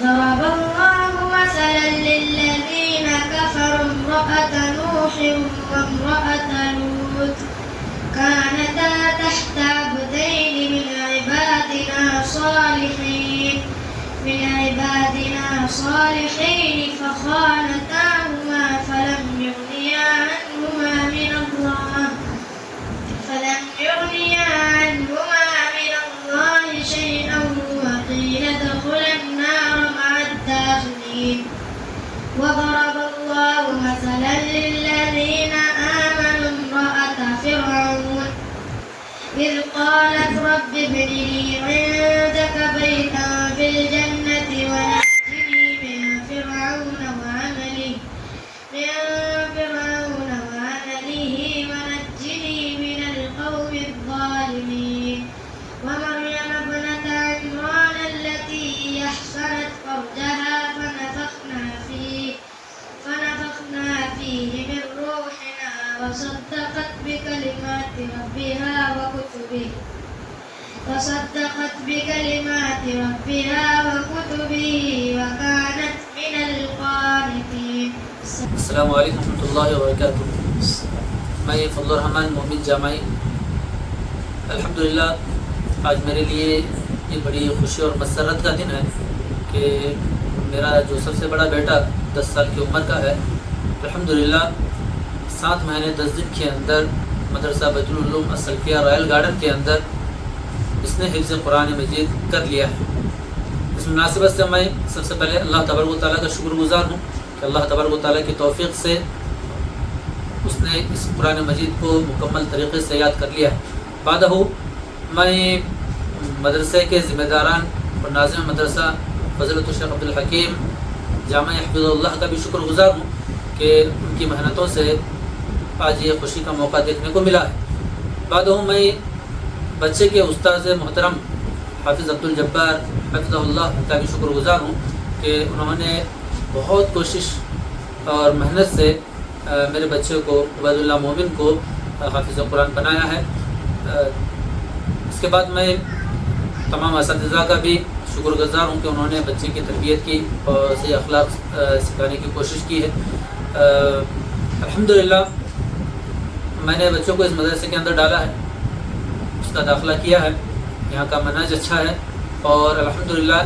ضرب الله مثلا للذين كفروا امرأة نوح وامرأة لوط كانتا تحت عبدين من عبادنا صالحين فخانتاهما فلم يغنيا عنهما من الله شيئا وقيل ادخلا النار مع الداخلين. وضرب الله مثلا للذين آمنوا امرأة فرعون إذ قالت رب ابن لي عندك بيتا في الجنة ونجني من فرعون وعمله ونجني من القوم الظالمين. ومريم ابنة عمران التي أحصنت فرجها فنفخنا فيه من روحنا وصدقت بكلمات ربها وكتبه وكانت من القانتين. السلام علیکم ورحمۃ اللہ وبرکاتہ۔ میں فضلور رحمان مومن جامعی، الحمدللہ آج میرے لیے یہ بڑی خوشی اور مسرت کا دن ہے کہ میرا جو سب سے بڑا بیٹا 10 سال کی عمر کا ہے، الحمدللہ 7 مہینے 10 دن کے اندر مدرسہ بیتُل العلوم السلفیہ رائل گارڈن کے اندر اس نے حفظ قرآن مجید کر لیا ہے۔ اس مناسبت سے میں سب سے پہلے اللہ تبارک و تعالیٰ کا شکر گزار ہوں کہ اللہ تبارک و تعالیٰ کی توفیق سے اس نے اس قرآن مجید کو مکمل طریقے سے یاد کر لیا ہے۔ بعدہ میں مدرسے کے ذمہ داران اور ناظم مدرسہ فضیلۃ الشیخ عبدالحکیم جامعہ حفظ اللہ کا بھی شکر گزار ہوں کہ ان کی محنتوں سے آج یہ خوشی کا موقع دیکھنے کو ملا ہے۔ بعدہ میں بچے کے استاذ محترم حافظ عبد الجبار حفظہ اللہ کا بھی شکر گزار ہوں کہ انہوں نے بہت کوشش اور محنت سے میرے بچے کو عبیداللہ مومن کو حافظ قرآن بنایا ہے۔ اس کے بعد میں تمام اساتذہ کا بھی شکر گزار ہوں کہ انہوں نے بچے کی تربیت کی اور صحیح اخلاق سکھانے کی کوشش کی ہے. الحمدللہ میں نے بچوں کو اس مدرسے کے اندر ڈالا ہے, اس کا داخلہ کیا ہے. یہاں کا منہج اچھا ہے اور الحمدللہ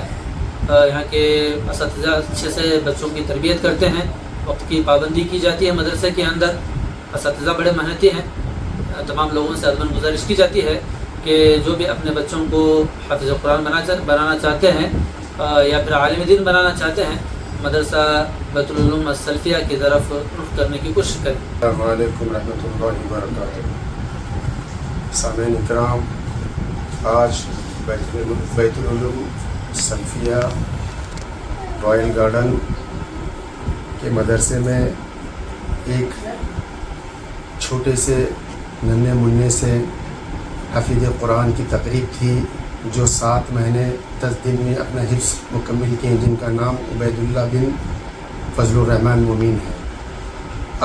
یہاں کے اساتذہ اچھے سے بچوں کی تربیت کرتے ہیں. وقت کی پابندی کی جاتی ہے مدرسے کے اندر, اساتذہ بڑے محنتی ہیں. تمام لوگوں سے عدم گزارش کی جاتی ہے کہ جو بھی اپنے بچوں کو حافظ قرآن بنانا چاہتے ہیں یا پھر عالم دین بنانا چاہتے ہیں, مدرسہ بیت العلوم السلفیہ کی طرف رخ کرنے کی کوشش کریں. السلام علیکم رحمۃ اللہ وبرکاتہ. سامعین اکرام, آج بیت العلوم سلفیہ رائل گارڈن کے مدرسے میں ایک چھوٹے سے ننھے منھے سے حفیظ قرآن کی تقریب تھی جو 7 مہینے 10 دن میں اپنا حفظ مکمل کیے, جن کا نام عبید اللہ بن فضل الرحمن مومین ہے.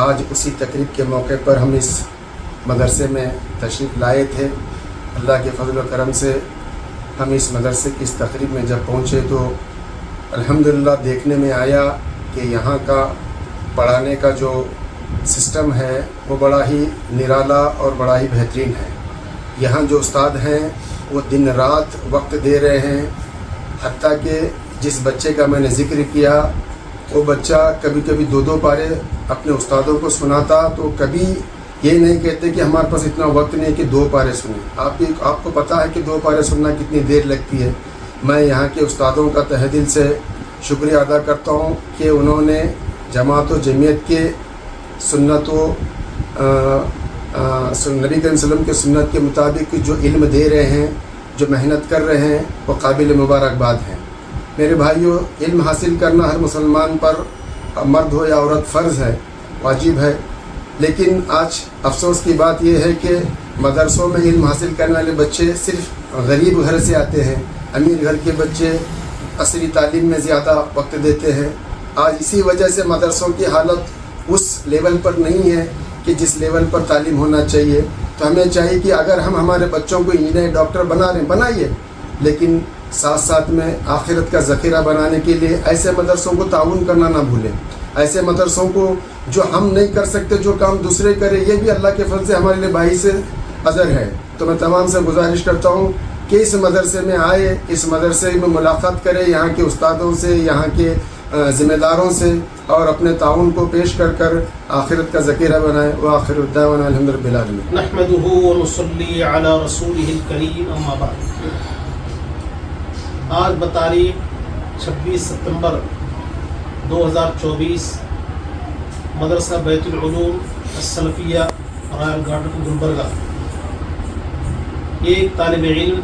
آج اسی تقریب کے موقع پر ہم اس مدرسے میں تشریف لائے تھے. اللہ کے فضل و کرم سے ہم اس مدرسے کی اس تقریب میں جب پہنچے تو الحمدللہ دیکھنے میں آیا کہ یہاں کا پڑھانے کا جو سسٹم ہے وہ بڑا ہی نرالا اور بڑا ہی بہترین ہے. یہاں جو استاد ہیں وہ دن رات وقت دے رہے ہیں. حتیٰ کہ جس بچے کا میں نے ذکر کیا وہ بچہ کبھی کبھی 2 پارے اپنے استادوں کو سناتا, تو کبھی یہ نہیں کہتے کہ ہمارے پاس اتنا وقت نہیں کہ 2 پارے سنیں. آپ کو پتہ ہے کہ 2 پارے سننا کتنی دیر لگتی ہے. میں یہاں کے استادوں کا تہ دل سے شکریہ ادا کرتا ہوں کہ انہوں نے جماعت و جمعیت کے سنت و نبی کریم صلی اللہ علیہ وسلم کے سنت کے مطابق جو علم دے رہے ہیں, جو محنت کر رہے ہیں, وہ قابل مبارکباد ہیں. میرے بھائیوں, علم حاصل کرنا ہر مسلمان پر, مرد ہو یا عورت, فرض ہے, واجب ہے. لیکن آج افسوس کی بات یہ ہے کہ مدرسوں میں علم حاصل کرنے والے بچے صرف غریب گھر سے آتے ہیں. امیر گھر کے بچے عصری تعلیم میں زیادہ وقت دیتے ہیں. آج اسی وجہ سے مدرسوں کی حالت اس لیول پر نہیں ہے کہ جس لیول پر تعلیم ہونا چاہیے. تو ہمیں چاہیے کہ اگر ہم ہمارے بچوں کو انجینئر ڈاکٹر بنا رہے ہیں, بنائیے, لیکن ساتھ ساتھ میں آخرت کا ذخیرہ بنانے کے لیے ایسے مدرسوں کو تعاون کرنا نہ بھولیں. ایسے مدرسوں کو جو ہم نہیں کر سکتے, جو کام دوسرے کرے, یہ بھی اللہ کے فضل سے ہمارے لیے باعث سے اجر ہے. تو میں تمام سے گزارش کرتا ہوں کہ اس مدرسے میں آئے, اس مدرسے میں ملاقات کرے یہاں کے استادوں سے, یہاں کے ذمہ داروں سے, اور اپنے تعاون کو پیش کر آخرت کا ذخیرہ بنائے. وآخر الدعوانا الحمد للہ رب العالمین. نحمده ونصلي على رسوله الكريم. اما بعد, آج بتاریخ 26 ستمبر 2024 مدرسہ بیت العلوم السلفیہ رائل گارڈن گلبرگہ ایک طالب علم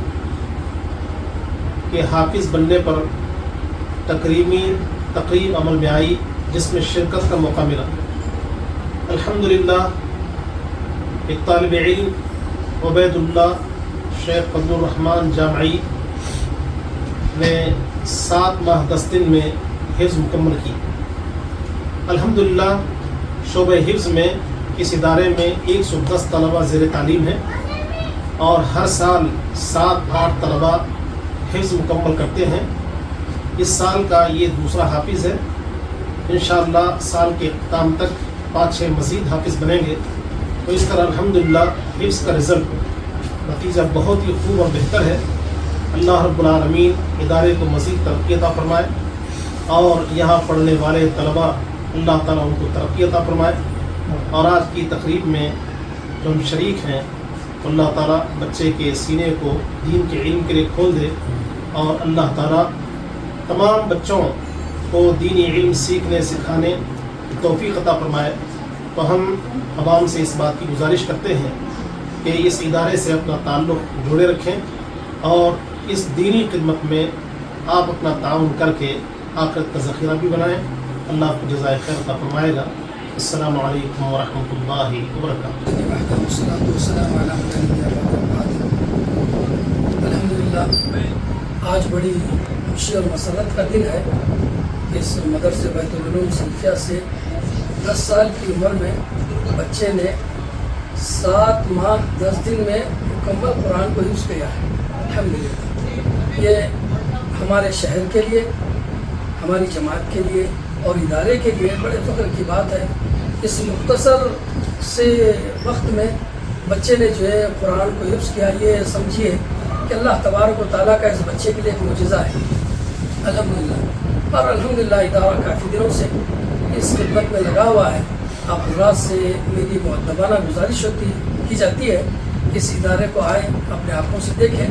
کے حافظ بننے پر تقریب عمل میں آئی, جس میں شرکت کا موقع ملا. الحمدللہ ایک طالب علم عبید اللہ شیخ فضل الرحمن جامعی نے 7 ماہ 10 دن میں حفظ مکمل کی. الحمدللہ شعبہ حفظ میں اس ادارے میں 110 طلبہ زیر تعلیم ہیں اور ہر سال 7-8 طلبہ حفظ مکمل کرتے ہیں. اس سال کا یہ دوسرا حافظ ہے. انشاءاللہ سال کے اختتام تک 5-6 مزید حافظ بنیں گے. تو اس طرح الحمدللہ حفظ کا رزلٹ نتیجہ بہت ہی خوب اور بہتر ہے. اللہ رب العالمین ادارے کو مزید ترقی عطا فرمائے اور یہاں پڑھنے والے طلباء اللہ تعالیٰ ان کو ترقی عطا فرمائے. اور آج کی تقریب میں جو ہم شریک ہیں, اللہ تعالیٰ بچے کے سینے کو دین کے علم کے لیے کھول دے اور اللہ تعالیٰ تمام بچوں کو دینی علم سیکھنے سکھانے کی توفیق عطا فرمائے. تو ہم عوام سے اس بات کی گزارش کرتے ہیں کہ اس ادارے سے اپنا تعلق جوڑے رکھیں اور اس دینی خدمت میں آپ اپنا تعاون کر کے آخرت کا ذخیرہ بھی بنائیں. اللہ آپ کو جزائے خیر عطا فرمائے گا. السلام علیکم ورحمۃ اللہ وبرکاتہ. الحمدللہ آج بڑی خوشی اور مسرت کا دن ہے. اس مدرسے بیت العلوم سلفیہ سے 10 سال کی عمر میں بچے نے 7 ماہ 10 دن میں مکمل قرآن کو حفظ کیا ہے. الحمدللہ یہ ہمارے شہر کے لیے، ہماری جماعت کے لیے اور ادارے کے لیے بڑے فخر کی بات ہے۔ اس مختصر سے وقت میں بچے نے جو ہے قرآن کو حفظ کیا۔ یہ سمجھیے کہ اللہ تبارک و تعالیٰ کا اس بچے کے لیے ایک معجزہ ہے الحمدللہ۔ اور الحمدللہ ادارہ کافی دنوں سے اس خدمت میں لگا ہوا ہے۔ آپ حضرات سے میری مؤدبانہ گزارش کی جاتی ہے کہ اس ادارے کو آئیں، اپنے آنکھوں سے دیکھیں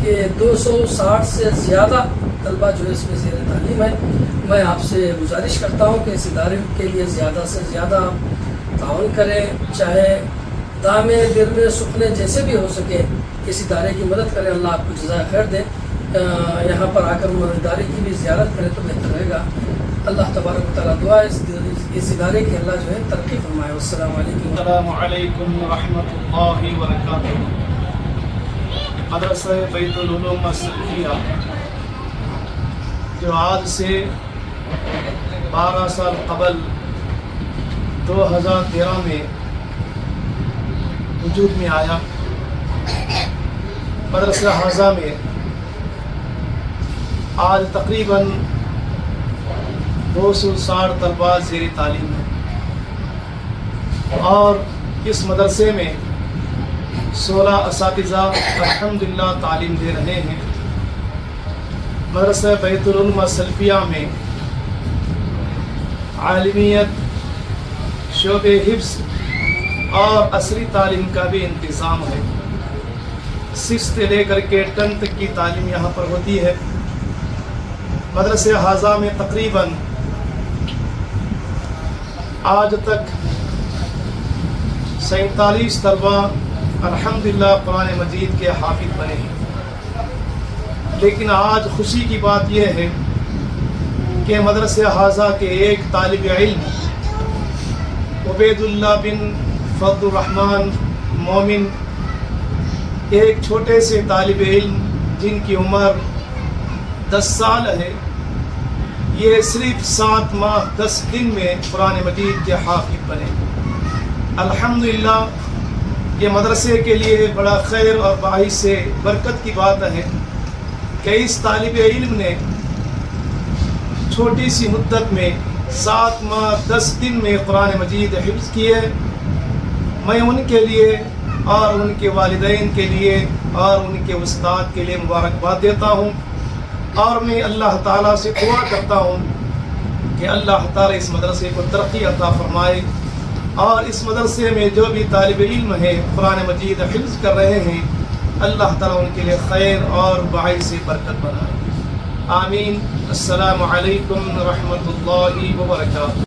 کہ 260 سے زیادہ طلبہ جو ہے اس میں زیر تعلیم ہے۔ میں آپ سے گزارش کرتا ہوں کہ اس ادارے کے لیے زیادہ سے زیادہ تعاون کریں، چاہے دامے گرنے سکھنے جیسے بھی ہو سکے اس ادارے کی مدد کریں۔ اللہ آپ کو جزائے خیر دے۔ یہاں پر آ کر ادارے کی بھی زیارت کریں تو بہتر رہے گا۔ اللہ تبارک و تعالیٰ دعا اس ادارے کی اللہ جو ہے ترقی فرمائے۔ السلام علیکم۔ السلام علیکم ورحمۃ اللہ وبرکاتہ۔ مدرسہ بیت العلوم السلفیہ جو آج سے 12 سال قبل 2013 میں وجود میں آیا، مدرسہ حاضہ میں آج تقریباً 260 طلباء زیر تعلیم ہیں، اور اس مدرسے میں 16 اساتذہ الحمدللہ تعلیم دے رہے ہیں۔ مدرسہ بیت العلوم السلفیہ میں عالمیت، شعبہ حفظ اور عصری تعلیم کا بھی انتظام ہے۔ 6 سے لے کر کے 10 تک کی تعلیم یہاں پر ہوتی ہے۔ مدرسہ حاضہ میں تقریباً آج تک 47 طلباء الحمدللہ قرآن مجید کے حافظ بنے ہیں۔ لیکن آج خوشی کی بات یہ ہے کہ مدرسہ حاضہ کے ایک طالب علم عبید اللہ بن فضل الرحمن مومن، ایک چھوٹے سے طالب علم جن کی عمر 10 سال ہے، یہ صرف 7 ماہ 10 دن میں قرآن مجید کے حافظ بنے۔ الحمدللہ یہ مدرسے کے لیے بڑا خیر اور باعث برکت کی بات ہے کہ اس طالب علم نے چھوٹی سی مدت میں 7 ماہ 10 دن میں قرآن مجید حفظ کیے۔ میں ان کے لیے اور ان کے والدین کے لیے اور ان کے استاد کے لیے مبارکباد دیتا ہوں، اور میں اللہ تعالیٰ سے دعا کرتا ہوں کہ اللہ تعالیٰ اس مدرسے کو ترقی عطا فرمائے، اور اس مدرسے میں جو بھی طالب علم ہیں قرآن مجید حفظ کر رہے ہیں، اللہ تعالیٰ ان کے لیے خیر اور باعث برکت بنائے۔ آمین۔ السلام علیکم ورحمۃ اللہ وبرکاتہ۔